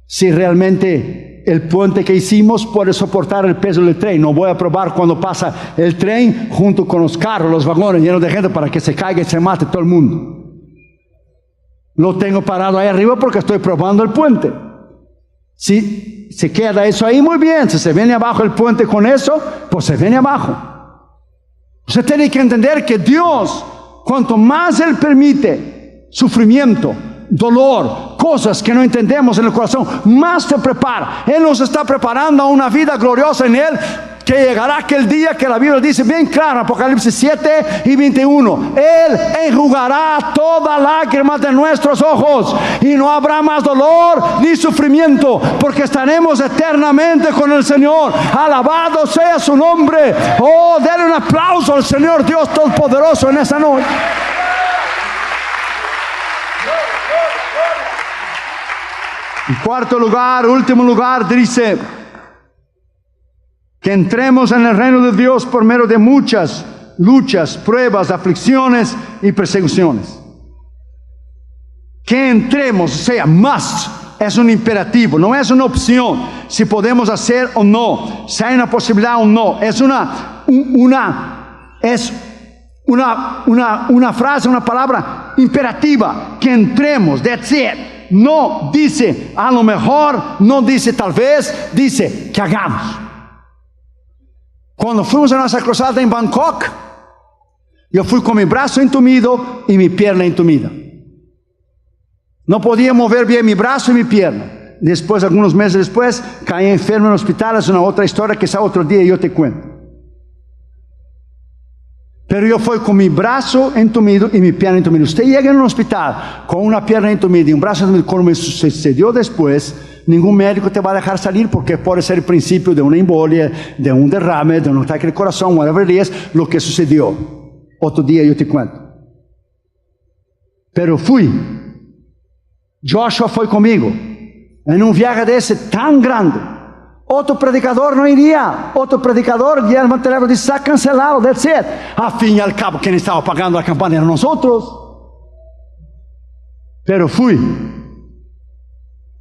si realmente el puente que hicimos puede soportar el peso del tren. No voy a probar cuando pasa el tren junto con los carros, los vagones llenos de gente, para que se caiga y se mate todo el mundo. Lo tengo parado ahí arriba porque estoy probando el puente. Si se queda eso ahí, muy bien. Si se viene abajo el puente con eso, pues se viene abajo. Usted tiene que entender que Dios, cuanto más Él permite sufrimiento, dolor, cosas que no entendemos en el corazón, más te prepara. Él nos está preparando a una vida gloriosa en Él, que llegará aquel día que la Biblia dice bien claro, Apocalipsis 7 y 21, Él enjugará toda lágrima de nuestros ojos y no habrá más dolor ni sufrimiento, porque estaremos eternamente con el Señor. Alabado sea su nombre. Oh, denle un aplauso al Señor Dios Todopoderoso en esta noche. En cuarto lugar, último lugar, dice que entremos en el reino de Dios por medio de muchas luchas, pruebas, aflicciones y persecuciones. Que entremos, o sea, must, es un imperativo, no es una opción, si podemos hacer o no, si hay una posibilidad o no, es una frase, una palabra imperativa, que entremos, that's it. No dice a lo mejor, no dice tal vez, dice que hagamos. Cuando fuimos a nuestra cruzada en Bangkok, yo fui con mi brazo entumido y mi pierna entumida. No podía mover bien mi brazo y mi pierna. Después, algunos meses después, caí enfermo en el hospital. Es una otra historia que quizá otro día yo te cuento. Pero yo fui con mi brazo entumido y mi pierna entumida. Usted llega en un hospital con una pierna entumida y un brazo entumido, como me sucedió después, ningún médico te va a dejar salir, porque puede ser el principio de una embolia, de un derrame, de un ataque de corazón, whatever it is, lo que sucedió. Otro día yo te cuento. Pero fui. Joshua fue conmigo. En un viaje de ese tan grande. Otro predicador no iría. Otro predicador, Guillermo Telero, dice, está cancelado, that's it. A fin y al cabo, quien estaba pagando la campaña eran nosotros. Pero fui.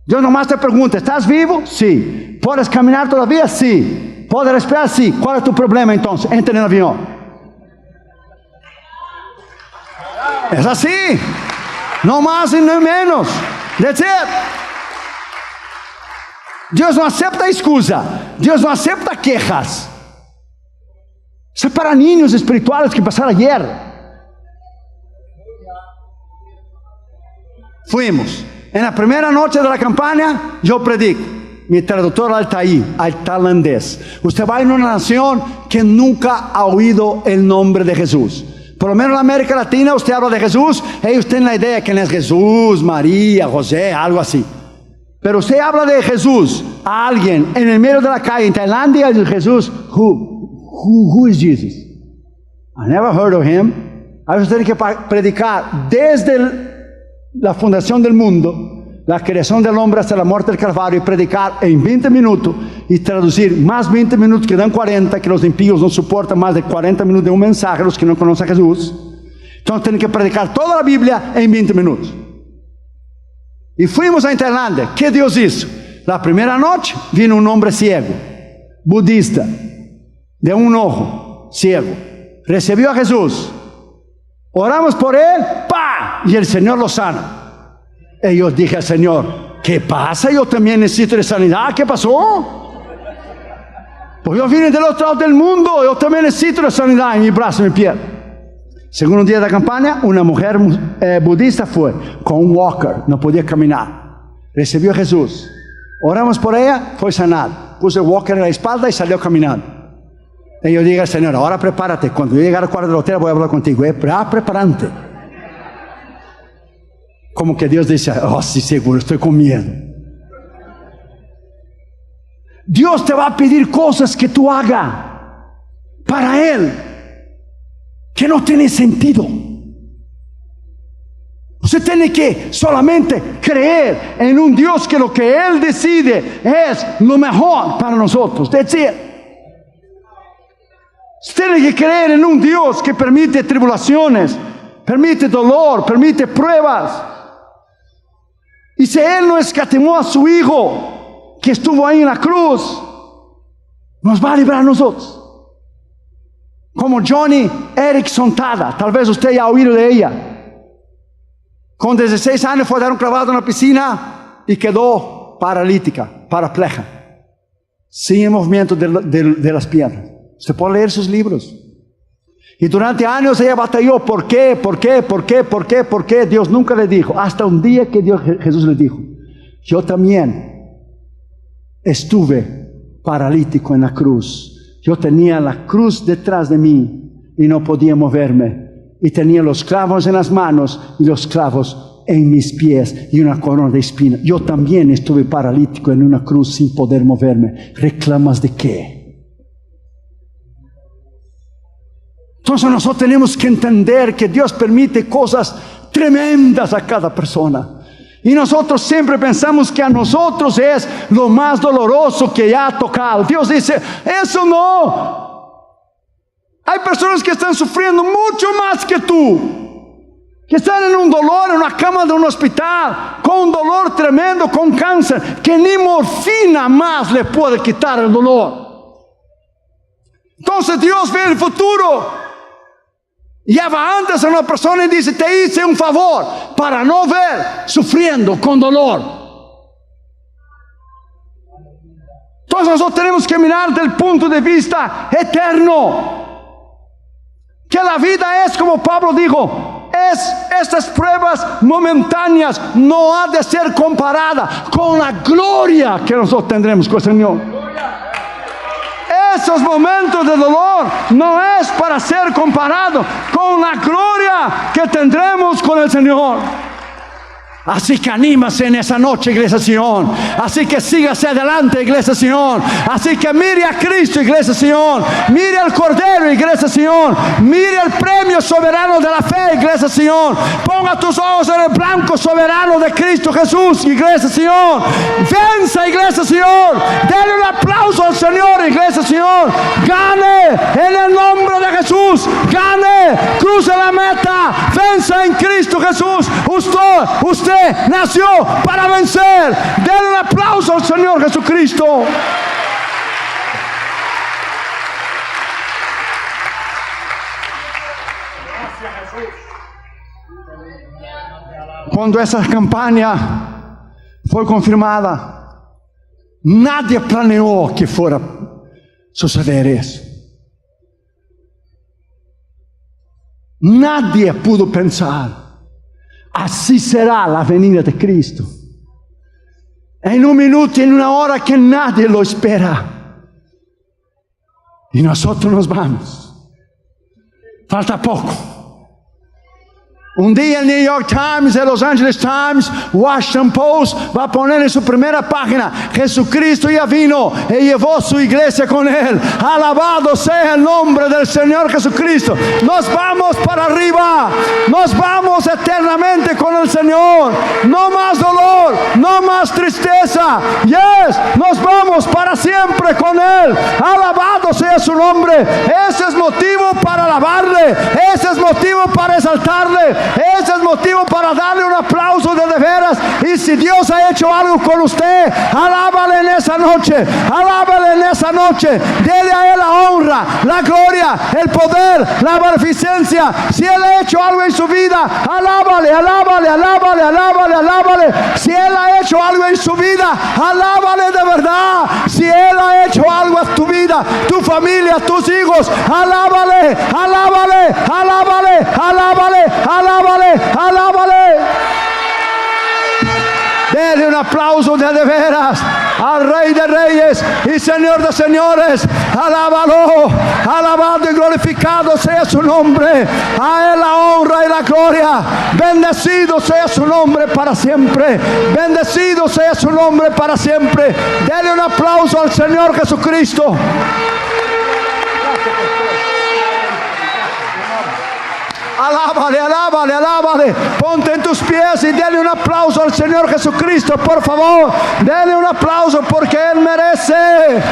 Yo nomás te pregunto, ¿estás vivo? Sí. ¿Puedes caminar todavía? Sí. ¿Puedes respirar? Sí. ¿Cuál es tu problema entonces? Entra en el avión. Es así. No más y no menos. That's it. Dios no acepta excusa. Dios no acepta quejas. Eso es para niños espirituales que pasaron ayer. Fuimos. En la primera noche de la campaña, yo predico. Mi traductor al tailandés. Usted va en una nación que nunca ha oído el nombre de Jesús. Por lo menos en la América Latina, usted habla de Jesús, ellos tienen la idea de quién es Jesús, María, José, algo así. Pero usted habla de Jesús a alguien en el medio de la calle en Tailandia, y dice, Jesús, who is Jesus? I never heard of him. A veces tiene que predicar desde la fundación del mundo, la creación del hombre hasta la muerte del Calvario, y predicar en 20 minutos y traducir más 20 minutos que dan 40, que los impíos no soportan más de 40 minutos de un mensaje, los que no conocen a Jesús. Entonces tienen que predicar toda la Biblia en 20 minutos. Y fuimos a Tailandia. ¿Qué Dios hizo? La primera noche vino un hombre ciego, budista, de un ojo, ciego. Recibió a Jesús. Oramos por él, ¡pa! Y el Señor lo sana. Y yo dije al Señor, ¿qué pasa? Yo también necesito de sanidad. ¿Qué pasó? Pues yo vine del otro lado del mundo. Yo también necesito de sanidad en mi brazo, en mi piel. Segundo día de la campaña, una mujer budista fue con un walker, no podía caminar. Recibió a Jesús. Oramos por ella, fue sanada. Puse el walker en la espalda y salió caminando. Y yo dije al Señor, ahora prepárate. Cuando yo llegue al cuarto del hotel voy a hablar contigo. Prepárate. Como que Dios dice, oh sí, seguro, estoy con miedo. Dios te va a pedir cosas que tú hagas para Él, que no tiene sentido. Usted tiene que solamente creer en un Dios que lo que Él decide es lo mejor para nosotros. That's it. Usted tiene que creer en un Dios que permite tribulaciones, permite dolor, permite pruebas. Y si Él no escatimó a su Hijo, que estuvo ahí en la cruz, nos va a librar a nosotros. Como Johnny Erickson Tada, tal vez usted ya ha oído de ella. Con 16 años fue dar un clavado en la piscina y quedó paralítica, parapleja, sin movimiento de las piernas. Usted puede leer sus libros. Y durante años ella batalló. ¿Por qué? ¿Por qué? ¿Por qué? ¿Por qué? ¿Por qué? Dios nunca le dijo. Hasta un día que Jesús le dijo, yo también estuve paralítico en la cruz. Yo tenía la cruz detrás de mí y no podía moverme. Y tenía los clavos en las manos y los clavos en mis pies y una corona de espinas. Yo también estuve paralítico en una cruz sin poder moverme. ¿Reclamas de qué? Entonces nosotros tenemos que entender que Dios permite cosas tremendas a cada persona. Y nosotros siempre pensamos que a nosotros es lo más doloroso que ya ha tocado. Dios dice, eso no. Hay personas que están sufriendo mucho más que tú, que están en un dolor, en una cama de un hospital, con un dolor tremendo, con cáncer, que ni morfina más le puede quitar el dolor. Entonces Dios ve el futuro Lleva antes a una persona y dice, te hice un favor para no ver sufriendo con dolor. Entonces nosotros tenemos que mirar del punto de vista eterno. Que la vida es, como Pablo dijo, estas pruebas momentáneas no ha de ser comparada con la gloria que nosotros tendremos con el Señor. Esos momentos de dolor no es para ser comparado con la gloria que tendremos con el Señor. Así que anímase en esa noche, Iglesia Sion. Así que sígase adelante, Iglesia Sion. Así que mire a Cristo, Iglesia Sion. Mire al Cordero, Iglesia Sion. Mire el premio soberano de la fe, Iglesia Sion. Ponga tus ojos en el blanco soberano de Cristo Jesús, Iglesia Sion. Venza, Iglesia Sion. Dale un aplauso al Señor, Iglesia Sion. Gane en el nombre de Jesús. Gane, cruce la meta. Venza en Cristo Jesús. Usted nació para vencer. Denle un aplauso al Señor Jesucristo. Cuando esa campaña fue confirmada, nadie planeó que fuera a suceder eso. Nadie pudo pensar. Así será la venida de Cristo. En un minuto, en una hora que nadie lo espera. Y nosotros nos vamos. Falta poco. Un día el New York Times, el Los Angeles Times, Washington Post va a poner en su primera página: Jesucristo ya vino y llevó su iglesia con él. Alabado sea el nombre del Señor Jesucristo. Nos vamos para arriba. Nos vamos eternamente con el Señor. No más dolor, no más tristeza. Yes, nos vamos para siempre con él. Alabado sea su nombre. Ese es motivo para alabarle. Ese es motivo para exaltarle. Ese es motivo para darle un aplauso de veras. Y si Dios ha hecho algo con usted, alábale en esa noche. Alábale en esa noche. Dele a él la honra, la gloria, el poder, la beneficencia. Si él ha hecho algo en su vida, alábale, alábale, alábale, alábale, alábale. Si él ha hecho algo en su vida, alábale de verdad. Si él ha hecho algo en tu vida, tu familia, tus hijos, alábale, alábale, alábale, alábale, alábale. Alábale. Dele un aplauso de veras al Rey de Reyes y Señor de Señores. Alábalo, alabado y glorificado sea su nombre. A él la honra y la gloria. Bendecido sea su nombre para siempre. Bendecido sea su nombre para siempre. Dele un aplauso al Señor Jesucristo. Alábale, alábale, alábale. Ponte en tus pies y dale un aplauso al Señor Jesucristo, por favor. Dale un aplauso porque Él merece.